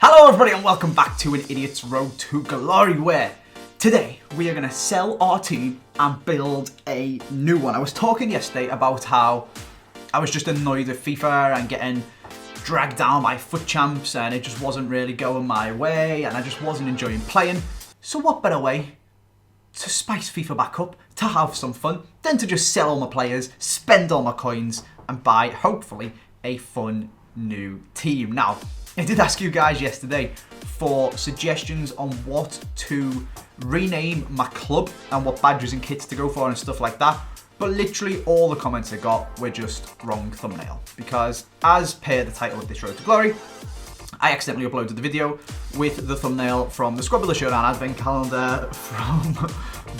Hello everybody and welcome back to An Idiot's Road to Glory, where today we are going to sell our team and build a new one. I was talking yesterday about how I was just annoyed with FIFA and getting dragged down by FUT Champs and it just wasn't really going my way and I just wasn't enjoying playing. So what better way to spice FIFA back up, to have some fun, than to just sell all my players, spend all my coins and buy, hopefully, a fun new team. Now, I did ask you guys yesterday for suggestions on what to rename my club and what badges and kits to go for and stuff like that. But literally all the comments I got were just wrong thumbnail. Because as per the title of this Road to Glory, I accidentally uploaded the video with the thumbnail from the Squabble Showdown Advent Calendar from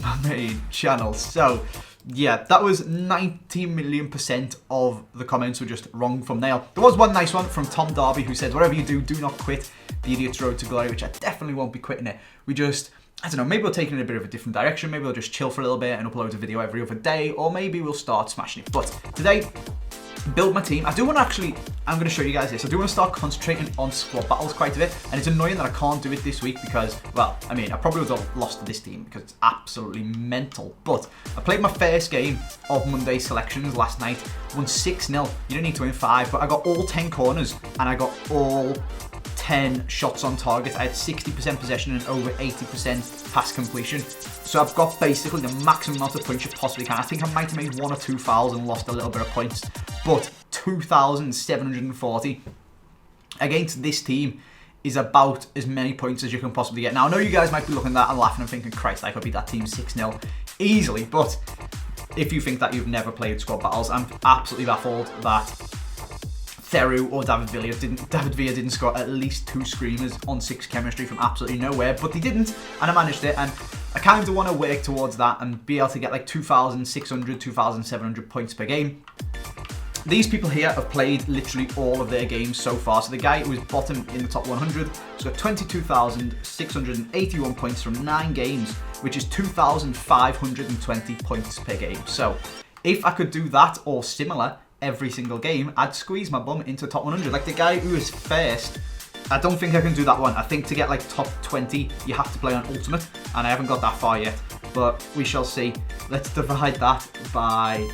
my main channel. So yeah, that was 90 million% of the comments were just wrong thumbnail. There was one nice one from Tom Darby who said, whatever you do, do not quit the Idiot's Road to Glory, which I definitely won't be quitting it. We just, I don't know, maybe we'll take it in a bit of a different direction. Maybe we'll just chill for a little bit and upload a video every other day, or maybe we'll start smashing it. But today, build my team. I do want to actually, I'm going to show you guys this. I do want to start concentrating on squad battles quite a bit. And it's annoying that I can't do it this week because, well, I mean, I probably would have lost to this team because it's absolutely mental. But I played my first game of Monday selections last night. Won 6-0. You don't need to win 5, but I got all 10 corners and I got all 10 shots on target. I had 60% possession and over 80% pass completion. So I've got basically the maximum amount of points you possibly can. I think I might have made 1 or 2 fouls and lost a little bit of points. But 2,740 against this team is about as many points as you can possibly get. Now, I know you guys might be looking at that and laughing and thinking, Christ, I could beat that team 6-0 easily. But if you think that you've never played squad battles, I'm absolutely baffled that Theru or David Villa didn't score at least 2 screamers on 6 chemistry from absolutely nowhere, but they didn't, and I managed it, and I kind of want to work towards that and be able to get like 2,600, 2,700 points per game. These people here have played literally all of their games so far. So the guy who is bottom in the top 100 has got 22,681 points from 9 games, which is 2,520 points per game. So if I could do that or similar every single game, I'd squeeze my bum into top 100. Like the guy who is first, I don't think I can do that one. I think to get like top 20, you have to play on Ultimate, and I haven't got that far yet, but we shall see. Let's divide that by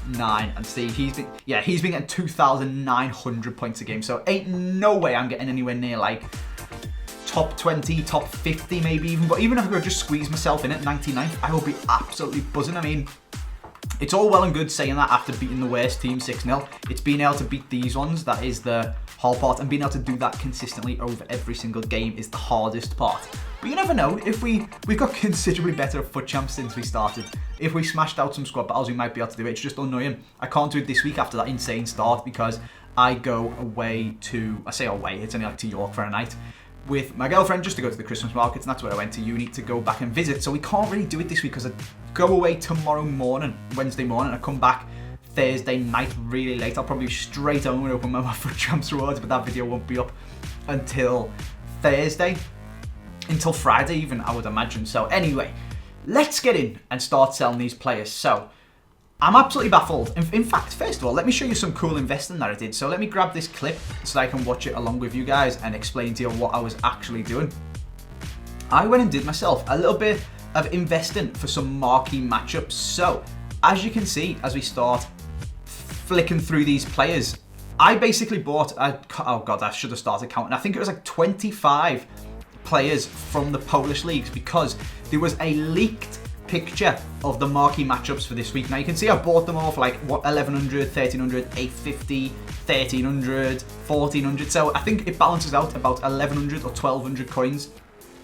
9 and see. He's been getting 2,900 points a game, so ain't no way I'm getting anywhere near like top 20, top 50 maybe even, but even if I could just squeeze myself in at 99th, I will be absolutely buzzing. I mean, it's all well and good saying that after beating the worst team 6-0. It's being able to beat these ones that is the whole part, and being able to do that consistently over every single game is the hardest part. But you never know, if we've got considerably better at FUT Champs since we started. If we smashed out some squad battles, we might be able to do it. It's just annoying. I can't do it this week after that insane start because I go away to, I say away, it's only like to York for a night with my girlfriend just to go to the Christmas markets, and that's where I went to uni to go back and visit. So we can't really do it this week because I go away tomorrow morning, Wednesday morning, I come back Thursday night really late. I'll probably be straight home and open my FUT Champs rewards, but that video won't be up until Thursday, until Friday even, I would imagine. So anyway, let's get in and start selling these players. So I'm absolutely baffled. In fact, first of all, let me show you some cool investing that I did. So let me grab this clip so that I can watch it along with you guys and explain to you what I was actually doing. I went and did myself a little bit of investing for some marquee matchups. So as you can see, as we start flicking through these players, I basically bought, oh God, I should have started counting. I think it was like 25 players from the Polish leagues because there was a leaked picture of the marquee matchups for this week. Now you can see I bought them all for like what, 1,100, 1,300, 850, 1,300, 1,400. So I think it balances out about 1,100 or 1,200 coins.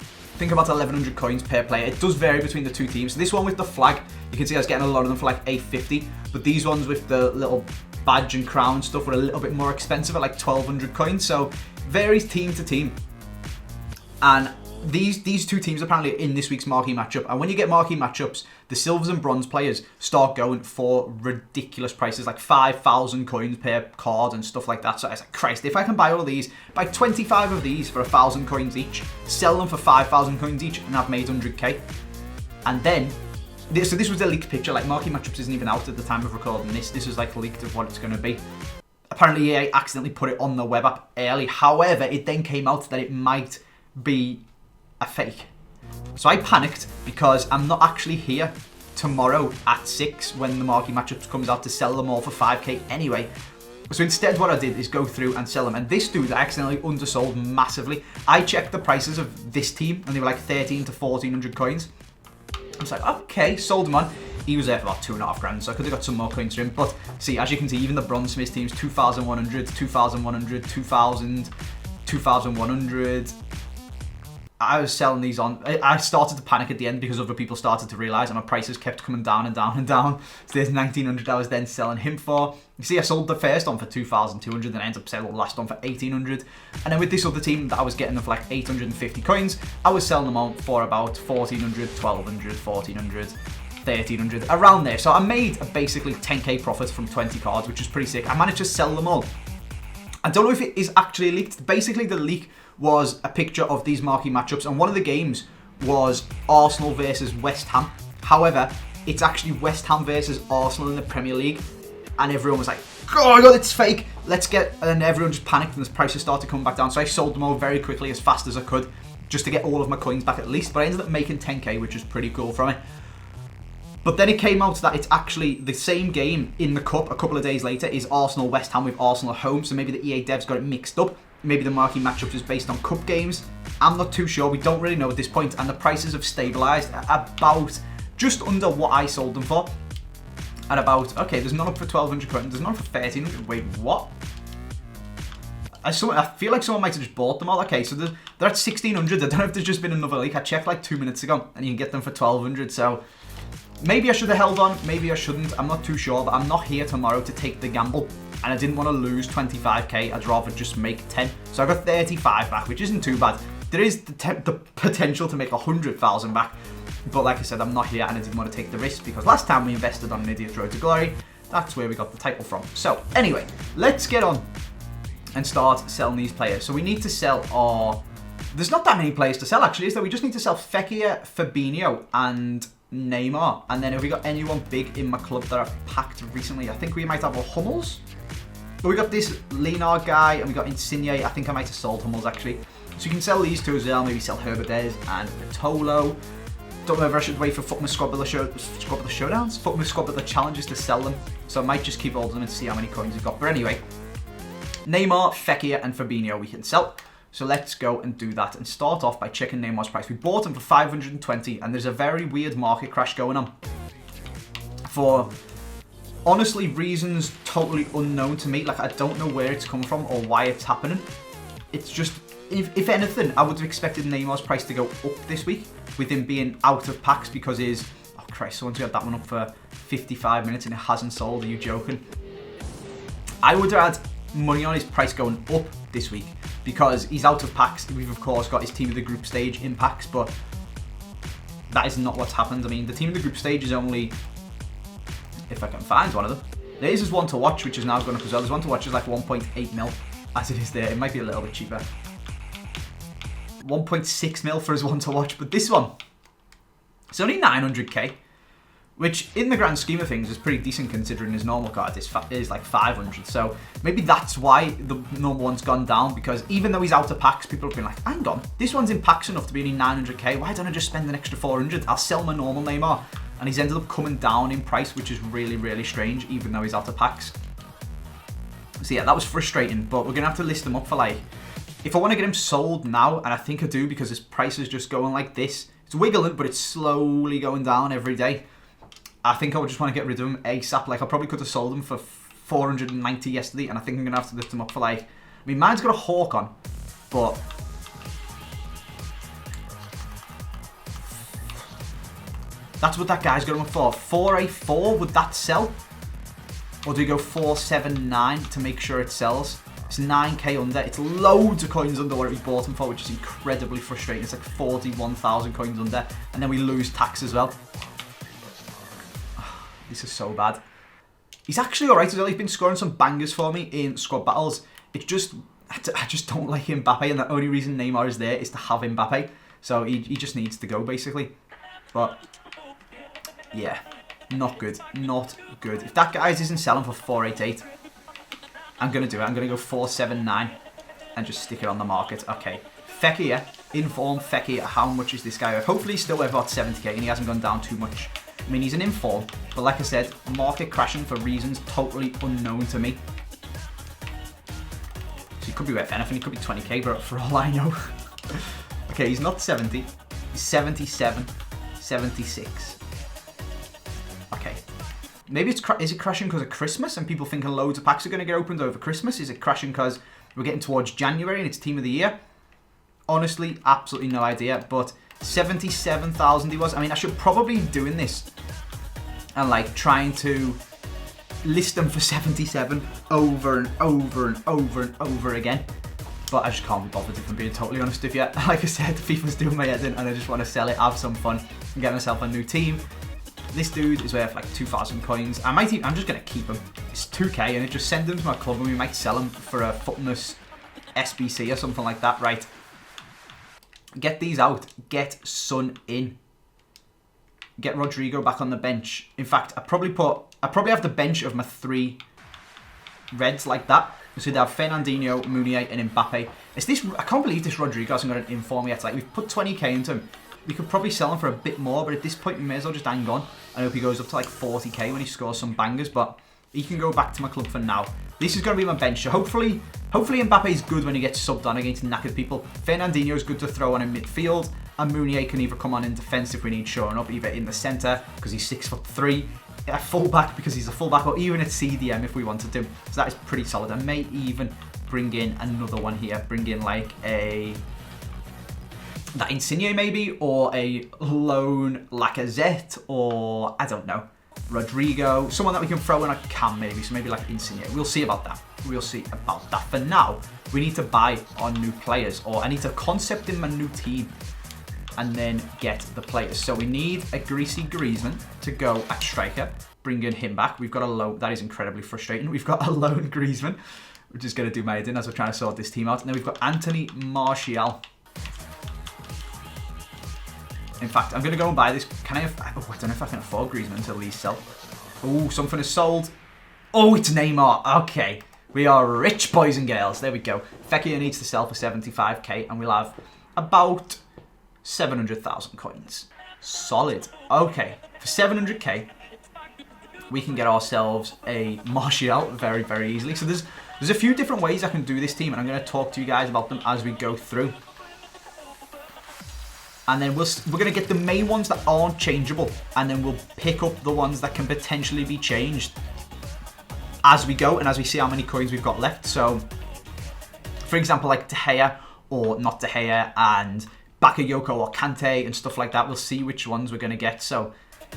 I think about 1,100 coins per player. It does vary between the two teams. So this one with the flag, you can see I was getting a lot of them for like 850, but these ones with the little badge and crown stuff were a little bit more expensive at like 1,200 coins. So varies team to team. And these two teams apparently are in this week's marquee matchup. And when you get marquee matchups, the silvers and bronze players start going for ridiculous prices, like 5,000 coins per card and stuff like that. So I was like, Christ, if I can buy all of these, buy 25 of these for 1,000 coins each, sell them for 5,000 coins each, and I've made 100k. And then, so this was a leaked picture, like marquee matchups isn't even out at the time of recording this. This was like leaked of what it's going to be. Apparently EA accidentally put it on the web app early. However, it then came out that it might be a fake. So I panicked because I'm not actually here tomorrow at 6 when the marquee matchups comes out to sell them all for 5k anyway. So instead what I did is go through and sell them. And this dude I accidentally undersold massively. I checked the prices of this team and they were like 13 to 1400 coins. I was like, okay, sold him on. He was there for about 2.5 grand, so I could have got some more coins for him. But see, as you can see, even the Bronze Smiths teams, 2,100, 2,100, 2,000, 2,100. I was selling these on. I started to panic at the end because other people started to realise and my prices kept coming down and down and down. So there's 1,900 I was then selling him for. You see, I sold the first on for 2,200 and I ended up selling the last one for 1,800. And then with this other team that I was getting them for like 850 coins, I was selling them on for about 1,400, 1,200, 1,400, 1,300, around there. So I made a basically 10k profit from 20 cards, which is pretty sick. I managed to sell them all. I don't know if it is actually leaked. Basically, the leak was a picture of these marquee matchups, and one of the games was Arsenal versus West Ham. However, it's actually West Ham versus Arsenal in the Premier League, and everyone was like, oh my god, it's fake, let's get, and everyone just panicked and the prices started coming back down. So I sold them all very quickly, as fast as I could, just to get all of my coins back at least, but I ended up making 10k, which is pretty cool from it. But then it came out that it's actually the same game in the Cup a couple of days later is Arsenal-West Ham with Arsenal at home, so maybe the EA devs got it mixed up. Maybe the marquee matchups is based on Cup games. I'm not too sure, we don't really know at this point, and the prices have stabilised at about just under what I sold them for. At about, okay, there's none up for 1,200 coins, there's none for 1,300, wait, what? I feel like someone might have just bought them all. Okay, so they're at 1,600, I don't know if there's just been another leak. I checked like 2 minutes ago, and you can get them for 1,200, so maybe I should have held on, maybe I shouldn't, I'm not too sure, but I'm not here tomorrow to take the gamble. And I didn't want to lose 25k, I'd rather just make 10. So I got 35 back, which isn't too bad. There is the potential to make 100,000 back. But like I said, I'm not here and I didn't want to take the risk because last time we invested on an Idiot's Road to Glory, that's where we got the title from. So anyway, let's get on and start selling these players. So we need to sell our... There's not that many players to sell actually, is there? We just need to sell Fekir, Fabinho and Neymar. And then have we got anyone big in my club that I've packed recently? I think we might have a Hummels. But we got this Leonard guy and we got Insigne. I think I might have sold Hummels actually. So you can sell these two as well. Maybe sell Herberdez and Vitolo. Don't know whether I should wait for FUT Showdowns, FUT challenges to sell them. So I might just keep all of them and see how many coins we've got. But anyway, Neymar, Fekir and Fabinho we can sell. So let's go and do that and start off by checking Neymar's price. We bought him for 520 and there's a very weird market crash going on. For honestly reasons totally unknown to me. Like I don't know where it's come from or why it's happening. It's just, if anything, I would have expected Neymar's price to go up this week with him being out of packs because his, oh Christ, someone's got that one up for 55 minutes and it hasn't sold. Are you joking? I would have had money on his price going up this week because he's out of packs. We've of course got his team of the group stage in packs, but that is not what's happened. I mean, the team of the group stage is only, if I can find one of them. There is one to watch, which is now going up as well. There's one to watch is like 1.8 mil as it is there. It might be a little bit cheaper. 1.6 mil for his one to watch, but this one, it's only 900k, which in the grand scheme of things is pretty decent considering his normal card is like 500. So maybe that's why the normal one's gone down, because even though he's out of packs, people have been like, hang on, this one's in packs enough to be only 900k. Why don't I just spend an extra 400? I'll sell my normal Neymar. And he's ended up coming down in price, which is really, really strange, even though he's out of packs. So yeah, that was frustrating, but we're going to have to list him up for like, if I want to get him sold now, and I think I do because his price is just going like this. It's wiggling, but it's slowly going down every day. I think I would just want to get rid of him ASAP. Like I probably could have sold him for 490 yesterday, and I think I'm going to have to lift him up for like, I mean, mine's got a hawk on, but that's what that guy's going for. 484, would that sell? Or do we go 479 to make sure it sells? It's 9k under. It's loads of coins under what we bought him for, which is incredibly frustrating. It's like 41,000 coins under. And then we lose tax as well. This is so bad. He's actually alright as well. He's been scoring some bangers for me in squad battles. It's just, I just don't like Mbappe. And the only reason Neymar is there is to have Mbappe. So he just needs to go, basically. But yeah, not good. Not good. If that guy's isn't selling for 488, I'm going to do it. I'm going to go 479 and just stick it on the market. Okay. Fekir, inform Fekir, how much is this guy worth? Hopefully he's still worth about 70k and he hasn't gone down too much. I mean, he's an inform, but like I said, market crashing for reasons totally unknown to me. So he could be worth anything, he could be 20k, but for all I know. Okay, he's not 70, he's 77, 76. Okay. Maybe is it crashing because of Christmas and people thinking loads of packs are going to get opened over Christmas? Is it crashing because we're getting towards January and it's team of the year? Honestly, absolutely no idea, but 77,000 he was. I mean, I should probably be doing this and like trying to list them for 77 over and over and over and over again. But I just can't be bothered if I'm being totally honest with you. Like I said, FIFA's doing my head in and I just want to sell it, have some fun, and get myself a new team. This dude is worth like 2,000 coins. I'm just going to keep him. It's 2k and it just send him to my club and we might sell him for a footless SBC or something like that. Right. Get these out. Get Son in. Get Rodrigo back on the bench. In fact, I probably have the bench of my 3 reds like that. So they have Fernandinho, Meunier, and Mbappe. I can't believe this Rodrigo hasn't got an inform yet. Like, we've put 20k into him. We could probably sell him for a bit more, but at this point we may as well just hang on. I hope he goes up to like 40k when he scores some bangers, but he can go back to my club for now. This is going to be my bench. So hopefully Mbappe is good when he gets subbed on against knackered people. Fernandinho is good to throw on in midfield, and Meunier can either come on in defence if we need shoring up, either in the centre because he's 6'3", a fullback because he's a fullback, or even at CDM if we wanted to. So that is pretty solid. I may even bring in another one here. Bring in like that Insigne maybe, or a lone Lacazette, or I don't know, Rodrigo, someone that we can throw in a cam maybe, so maybe like Insigne. We'll see about that. We'll see about that. For now, we need to buy our new players, or I need to concept in my new team and then get the players. So we need a greasy Griezmann to go at striker. Bring in him back. We've got a low. That is incredibly frustrating. We've got a lone Griezmann, which is going to do my head in as we're trying to sort this team out. And then we've got Anthony Martial. In fact, I'm going to go and buy this. Can I have... Oh, I don't know if I can afford Griezmann until these sell. Oh, something is sold. Oh, it's Neymar. Okay. We are rich, boys and girls. There we go. Fekir needs to sell for 75k, and we'll have about 700,000 coins. Solid. Okay. For 700k, we can get ourselves a Martial very, very easily. So there's a few different ways I can do this team, and I'm going to talk to you guys about them as we go through. And then we're going to get the main ones that aren't changeable. And then we'll pick up the ones that can potentially be changed as we go and as we see how many coins we've got left. So, for example, like De Gea or not De Gea and Bakayoko or Kante and stuff like that. We'll see which ones we're going to get. So,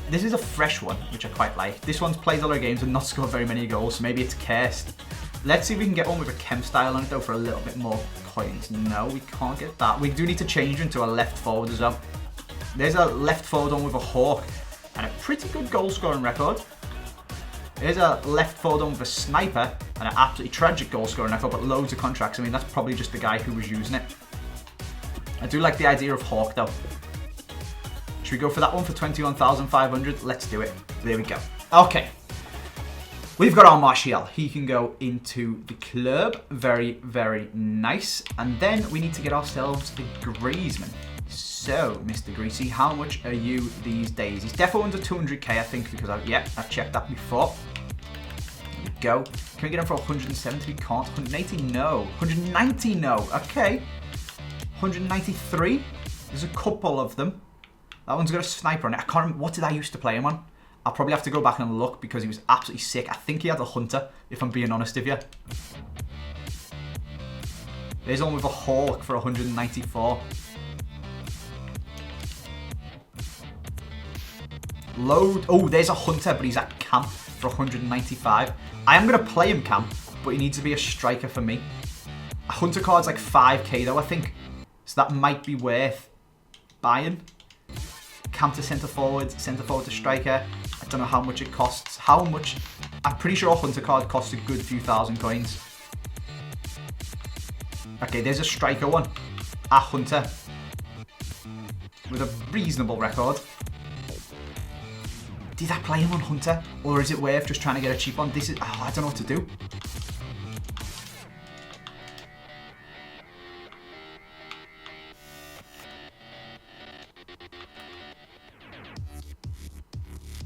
this is a fresh one, which I quite like. This one's played a lot of games and not scored very many goals. So, maybe it's cursed. Let's see if we can get one with a chem style on it, though, for a little bit more coins. No, we can't get that. We do need to change into a left forward as well. There's a left forward on with a hawk and a pretty good goal scoring record. There's a left forward on with a sniper and an absolutely tragic goal scoring record, but loads of contracts. I mean, that's probably just the guy who was using it. I do like the idea of hawk, though. Should we go for that one for 21,500? Let's do it. There we go. Okay. We've got our Martial. He can go into the club. Very, very nice. And then we need to get ourselves a Griezmann. So, Mr. Greasy, how much are you these days? He's definitely under 200k, I think, because I've checked that before. There we go. Can we get him for 170? We can't. 180? No. 190? No. Okay. 193? There's a couple of them. That one's got a sniper on it. I can't remember. What did I used to play him on? I'll probably have to go back and look because he was absolutely sick. I think he had a hunter, if I'm being honest with you. There's one with a hawk for 194. Load. Oh, there's a hunter, but he's at camp for 195. I am going to play him camp, but he needs to be a striker for me. A hunter card's like 5k though, I think. So that might be worth buying. Camp to centre forward to striker. I don't know how much it costs. How much? I'm pretty sure a hunter card costs a good few thousand coins. Okay, there's a striker one. A hunter. With a reasonable record. Did I play him on hunter? Or is it worth just trying to get a cheap one? This is... Oh, I don't know what to do.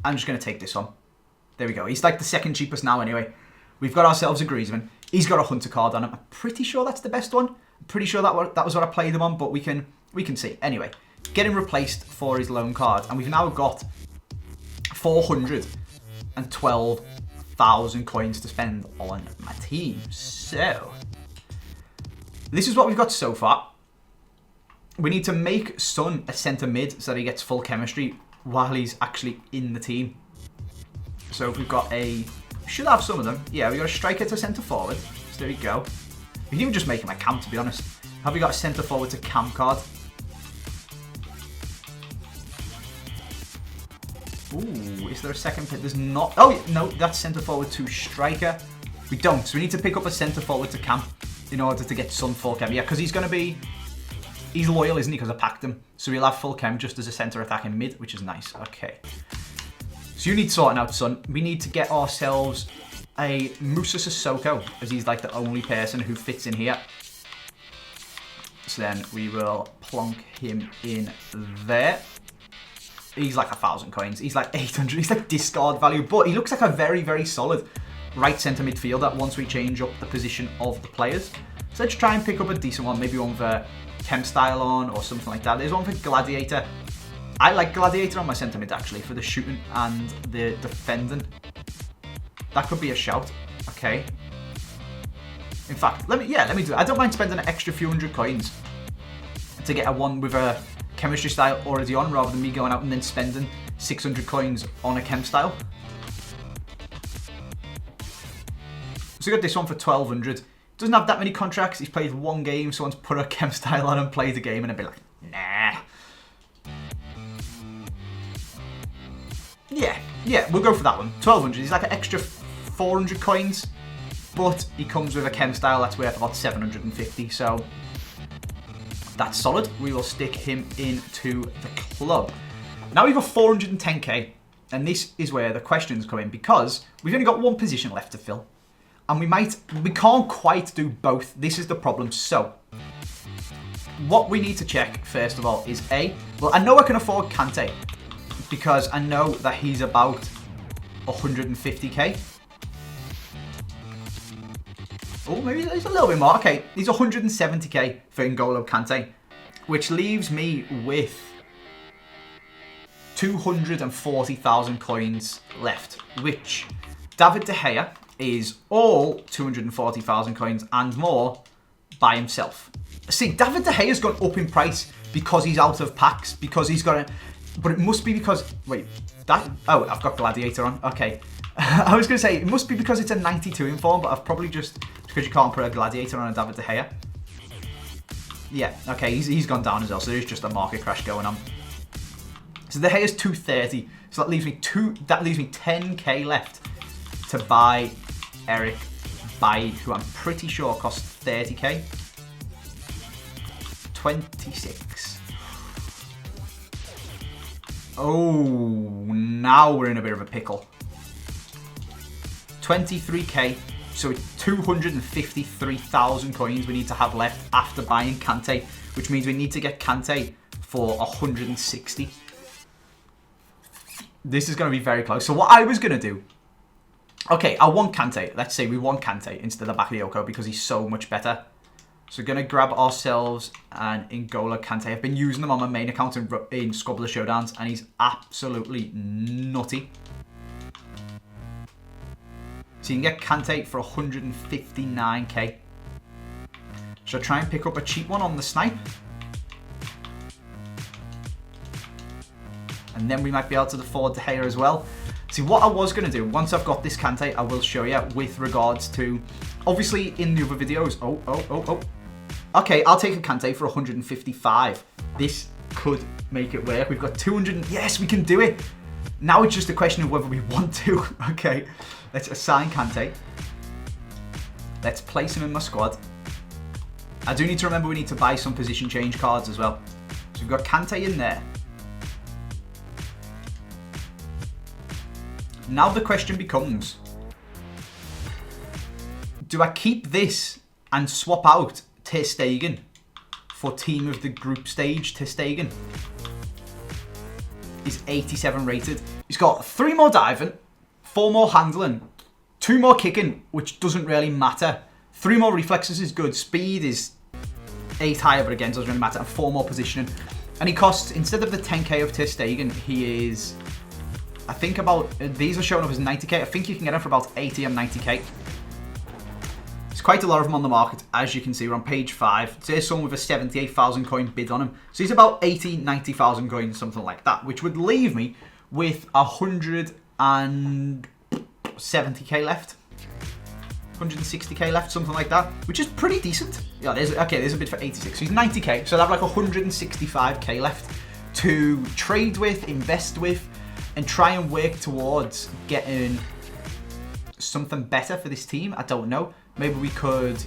I'm just going to take this one. There we go. He's like the second cheapest now anyway. We've got ourselves a Griezmann. He's got a Hunter card on him. I'm pretty sure that's the best one. I'm pretty sure that was what I played him on, but we can see. Anyway, getting replaced for his loan card. And we've now got 412,000 coins to spend on my team. So, this is what we've got so far. We need to make Son a centre mid so that he gets full chemistry while he's actually in the team. So we've got a... should have some of them. Yeah, we've got a striker to centre forward. So there we go. We can even just make him a cam, to be honest. Have we got a centre forward to cam card? Ooh, is there a second pick? There's not... oh, no, that's centre forward to striker. We don't. So we need to pick up a centre forward to cam in order to get Son full chem. Yeah, because he's going to be... he's loyal, isn't he? Because I packed him. So he'll have full chem just as a centre attacking mid, which is nice. Okay. So you need sorting out, Son. We need to get ourselves a Musa Sissoko, as he's like the only person who fits in here. So then we will plonk him in there. He's like 1,000 coins. He's like 800. He's like discard value, but he looks like a very, very solid right centre midfielder once we change up the position of the players. So let's try and pick up a decent one. Maybe one for Chem Style on or something like that. There's one for Gladiator. I like Gladiator on my centre mid actually for the shooting and the defending. That could be a shout. Okay. In fact, let me do it. I don't mind spending an extra few hundred coins to get a one with a chemistry style already on, rather than me going out and then spending 600 coins on a chem style. So we got this one for 1,200. Doesn't have that many contracts. He's played one game. Someone's put a chem style on and played the game, and I'd be like, nah. Yeah, we'll go for that one. 1,200. He's like an extra 400 coins, but he comes with a chem style that's worth about 750. So that's solid. We will stick him into the club. Now we've got 410k, and this is where the questions come in, because we've only got one position left to fill, and we can't quite do both. This is the problem. So what we need to check first of all is well, I know I can afford Kante, because I know that he's about 150k. Oh, maybe he's a little bit more. Okay, he's 170k for N'Golo Kante, which leaves me with 240,000 coins left, which David De Gea is all 240,000 coins and more by himself. See, David De Gea's gone up in price because he's out of packs, because he's got a... but it must be because... wait, that... oh, I've got Gladiator on. Okay. I was going to say, it must be because it's a 92 in form, but I've probably just... because you can't put a Gladiator on a David De Gea. Yeah, okay, he's gone down as well, so there's just a market crash going on. So De Gea's 230, so that leaves me 10k left to buy Eric Bailly, who I'm pretty sure costs 30k. 26. Oh, now we're in a bit of a pickle. 23k, so 253,000 coins we need to have left after buying Kante, which means we need to get Kante for 160. This is going to be very close. So what I was going to do... okay, I want Kante. Let's say we want Kante instead of Bakayoko because he's so much better. So we're going to grab ourselves an N'Golo Kante. I've been using them on my main account in Squabble Showdowns, and he's absolutely nutty. So you can get Kante for 159k. Should I try and pick up a cheap one on the snipe? And then we might be able to afford De Gea as well. See, what I was going to do, once I've got this Kante, I will show you with regards to... obviously, in the other videos... oh. Okay, I'll take a Kante for 155. This could make it work. We've got 200... yes, we can do it! Now it's just a question of whether we want to. Okay, let's assign Kante. Let's place him in my squad. I do need to remember we need to buy some position change cards as well. So we've got Kante in there. Now the question becomes, do I keep this and swap out Ter Stegen for team of the group stage Ter Stegen? He's 87 rated. He's got 3 more diving, 4 more handling, 2 more kicking, which doesn't really matter. 3 more reflexes is good. Speed is 8 higher, but again, doesn't really matter. And 4 more positioning. And he costs, instead of the 10k of Ter Stegen, he is, I think about, these are showing up as 90k. I think you can get him for about 80 and 90k. There's quite a lot of them on the market, as you can see. We're on page 5. There's someone with a 78,000 coin bid on him. So he's about 80, 90,000 coins, something like that, which would leave me with 170k left. 160k left, something like that, which is pretty decent. Yeah, there's a bid for 86, so he's 90k, so I have like 165k left to trade with, invest with, and try and work towards getting something better for this team. I don't know. Maybe we could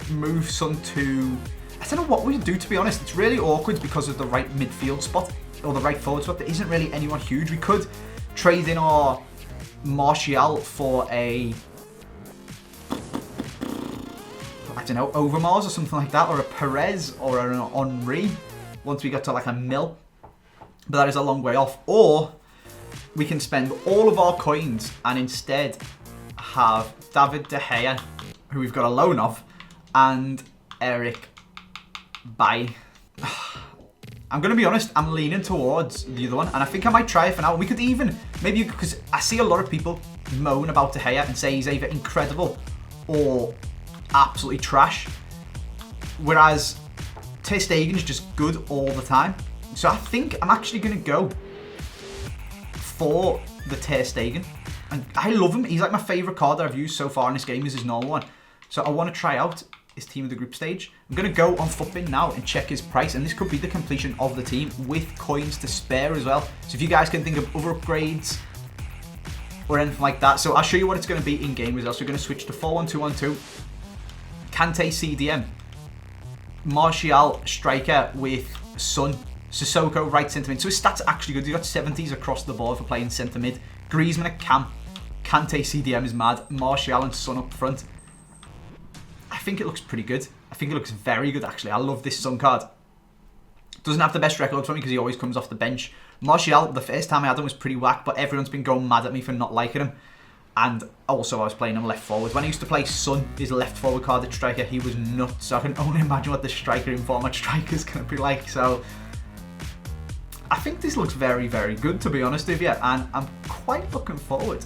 move Son to, I don't know what we'd do, to be honest. It's really awkward because of the right midfield spot, or the right forward spot. There isn't really anyone huge. We could trade in our Martial for a, I don't know, Overmars or something like that, or a Perez or an Henry once we get to like a mil. But that is a long way off. Or we can spend all of our coins and instead have David De Gea, who we've got a loan of, and Eric Bailly. I'm going to be honest, I'm leaning towards the other one, and I think I might try it for now. We could even, maybe, because I see a lot of people moan about De Gea and say he's either incredible or absolutely trash, whereas Ter Stegen is just good all the time. So I think I'm actually going to go for the Ter Stegen. And I love him. He's like my favourite card that I've used so far in this game is his normal one. So I want to try out his team of the group stage. I'm going to go on FUTBin now and check his price. And this could be the completion of the team with coins to spare as well. So if you guys can think of other upgrades or anything like that. So I'll show you what it's going to be in game as well. So we're going to switch to 4-1-2-1-2. Kante CDM. Martial striker with Son. Sissoko right centre mid. So his stats are actually good. He's got 70s across the board for playing centre mid. Griezmann at cam. Kante CDM is mad. Martial and Son up front. I think it looks pretty good. I think it looks very good, actually. I love this Son card. Doesn't have the best record for me because he always comes off the bench. Martial, the first time I had him was pretty whack, but everyone's been going mad at me for not liking him. And also, I was playing him left forward. When I used to play Son, his left forward card at striker, he was nuts. So I can only imagine what the striker in format striker is going to be like. So I think this looks very, very good, to be honest with you. And I'm quite looking forward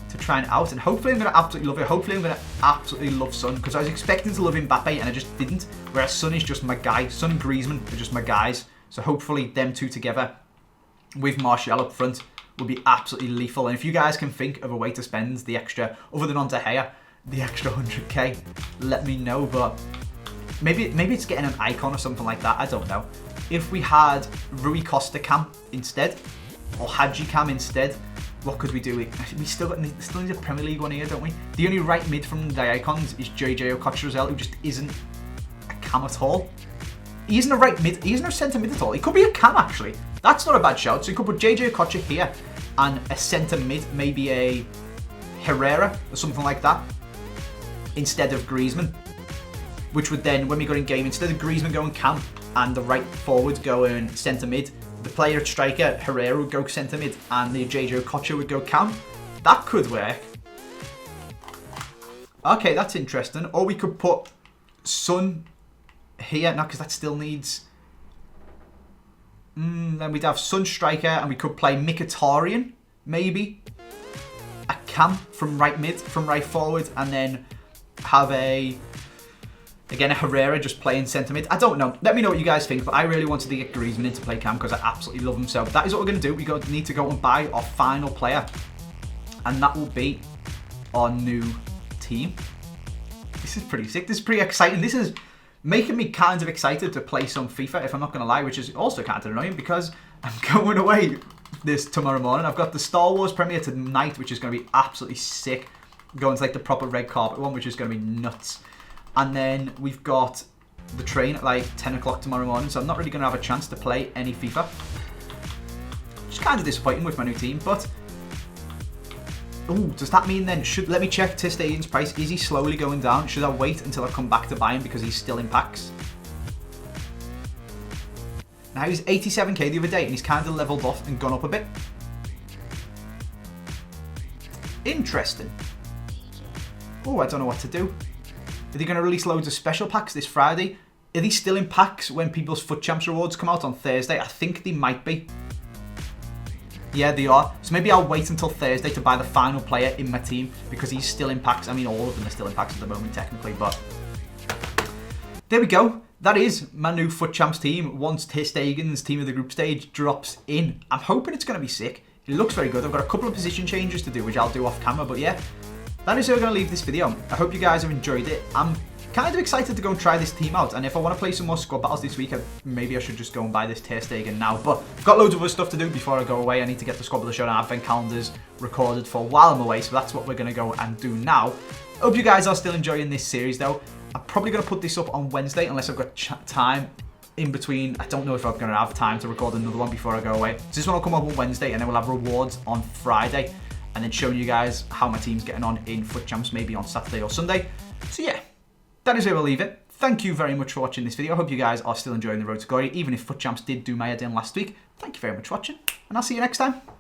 to trying it out. And hopefully I'm going to absolutely love it. Hopefully I'm going to absolutely love Son. Because I was expecting to love Mbappe and I just didn't. Whereas Son is just my guy. Son and Griezmann are just my guys. So hopefully them two together with Martial up front will be absolutely lethal. And if you guys can think of a way to spend the extra, other than on De Gea, the extra 100k, let me know. But maybe it's getting an icon or something like that. I don't know. If we had Rui Costa cam instead, or Hadji cam instead, what could we do? We still need a Premier League one here, don't we? The only right mid from the icons is JJ Okocha as well, who just isn't a cam at all. He isn't a right mid. He isn't a centre mid at all. He could be a cam, actually. That's not a bad shout. So you could put JJ Okocha here and a centre mid, maybe a Herrera or something like that, instead of Griezmann. Which would then, when we got in game, instead of Griezmann going cam and the right forward going centre mid, the player at striker, Herrera, would go centre mid and the JJ Okocha would go cam. That could work. Okay, that's interesting. Or we could put Son here. No, because that still needs... then we'd have Son striker and we could play Mkhitaryan, maybe. A cam from right mid, from right forward, and then have again, a Herrera just playing centre mid. I don't know. Let me know what you guys think, but I really wanted to get Griezmann into play cam because I absolutely love him. So that is what we're going to do. We need to go and buy our final player, and that will be our new team. This is pretty sick. This is pretty exciting. This is making me kind of excited to play some FIFA, if I'm not going to lie, which is also kind of annoying because I'm going away tomorrow morning. I've got the Star Wars premiere tonight, which is going to be absolutely sick. Going to like the proper red carpet one, which is going to be nuts. And then we've got the train at like 10 o'clock tomorrow morning, so I'm not really going to have a chance to play any FIFA. Which is kind of disappointing with my new team, but... Ooh, does that mean then, let me check Ter Stegen's price. Is he slowly going down? Should I wait until I come back to buy him because he's still in packs? Now he was 87k the other day, and he's kind of leveled off and gone up a bit. Interesting. Oh, I don't know what to do. Are they going to release loads of special packs this Friday? Are these still in packs when people's FUT Champs rewards come out on Thursday? I think they might be. Yeah, they are. So maybe I'll wait until Thursday to buy the final player in my team because he's still in packs. I mean, all of them are still in packs at the moment, technically, but there we go. That is my new FUT Champs team once Ter Stegen's team of the group stage drops in. I'm hoping it's going to be sick. It looks very good. I've got a couple of position changes to do, which I'll do off camera, but yeah, that is how we're going to leave this video. I hope you guys have enjoyed it. I'm kind of excited to go and try this team out, and if I want to play some more squad battles this week, maybe I should just go and buy this Ter Stegen now, but I've got loads of other stuff to do before I go away. I need to get the Squad Builder Showdown advent calendars recorded for while I'm away, so that's what we're going to go and do now. Hope you guys are still enjoying this series though. I'm probably going to put this up on Wednesday unless I've got time in between. I don't know if I'm going to have time to record another one before I go away. So this one will come up on Wednesday, and then we'll have rewards on Friday, and then showing you guys how my team's getting on in FUT Champs maybe on Saturday or Sunday. So yeah, that is where we'll leave it. Thank you very much for watching this video. I hope you guys are still enjoying the road to glory, even if FUT Champs did do my head in last week. Thank you very much for watching, and I'll see you next time.